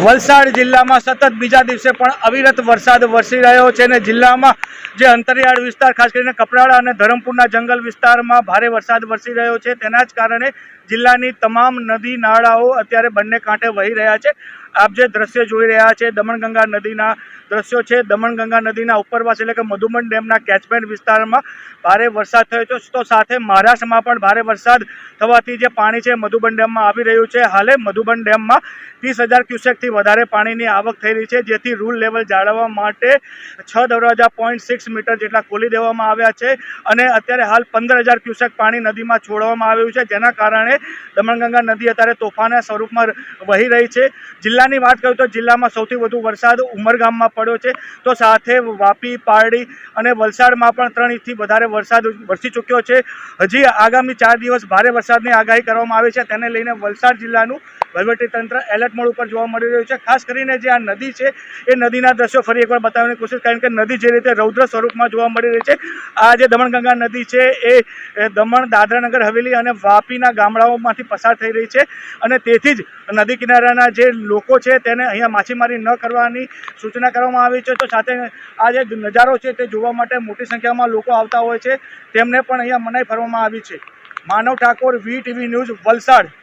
વલસાડ જિલ્લામાં સતત બીજા દિવસે પણ અવિરત વરસાદ વરસી રહ્યો છે અને જિલ્લામાં જે અંતરિયાળ વિસ્તાર ખાસ કરીને કપરાડા અને ધરમપુરના જંગલ વિસ્તારમાં ભારે વરસાદ વરસી રહ્યો છે। તેના જ કારણે જિલ્લાની તમામ નદી નાળાઓ અત્યારે બંને કાંઠે વહી રહ્યા છે। આપ જે દ્રશ્ય જોઈ રહ્યા છે દમણગંગા નદીના દ્રશ્યો છે। દમણગંગા નદીના ઉપરવાસ એટલે કે મધુબન ડેમના કેચમેન્ટ વિસ્તારમાં ભારે વરસાદ થયો છે, તો સાથે મહારાષ્ટ્રમાં પણ ભારે વરસાદ થવાથી જે પાણી છે મધુબન ડેમમાં આવી રહ્યું છે। હાલે મધુબન ડેમમાં 30,000 ક્યુસેકથી વધારે પાણીની આવક થઈ રહી છે, જેથી રૂલ લેવલ જાળવવા માટે 6 દરવાજા 0.6 મીટર જેટલા ખોલી દેવામાં આવ્યા છે અને અત્યારે હાલ 15,000 ક્યુસેક પાણી નદીમાં છોડવામાં આવ્યું છે, જેના કારણે દમણગંગા નદી અત્યારે તોફાના સ્વરૂપમાં વહી રહી છે। જિલ્લાની વાત કરું તો જિલ્લામાં સૌથી વધુ વરસાદ ઉમરગામમાં પડ્યો છે, તો સાથે વાપી, પારડી અને વલસાડમાં પણ 3 ઇંચથી વધારે વરસાદ વરસી ચૂક્યો છે। હજી આગામી 4 દિવસ ભારે વરસાદની આગાહી કરવામાં આવી છે, તેને લઈને વલસાડ જિલ્લાનું વહીવટીતંત્ર એલર્ટ મોડ ઉપર જોવા મળી રહ્યું છે। ખાસ કરીને જે આ નદી છે એ નદીના દ્રશ્યો ફરી એકવાર બતાવવાની કોશિશ, કારણ કે નદી જે રીતે રૌદ્ર સ્વરૂપમાં જોવા મળી રહી છે। આ જે દમણગંગા નદી છે એ દમણ, દાદરાનગર હવેલી અને વાપીના ગામડાઓમાંથી પસાર થઈ રહી છે અને તેથી જ નદી કિનારાના જે લોકો છે તેને અહીંયા માછીમારી ન કરવાની સૂચના કરવામાં આવી છે। તો સાથે આ જે નજારો છે તે જોવા માટે મોટી સંખ્યામાં લોકો આવતા હોય છે, તેમને પણ અહીંયા મનાઈ ફરવામાં આવી છે। માનવ ઠાકોર, VTV ન્યૂઝ, વલસાડ।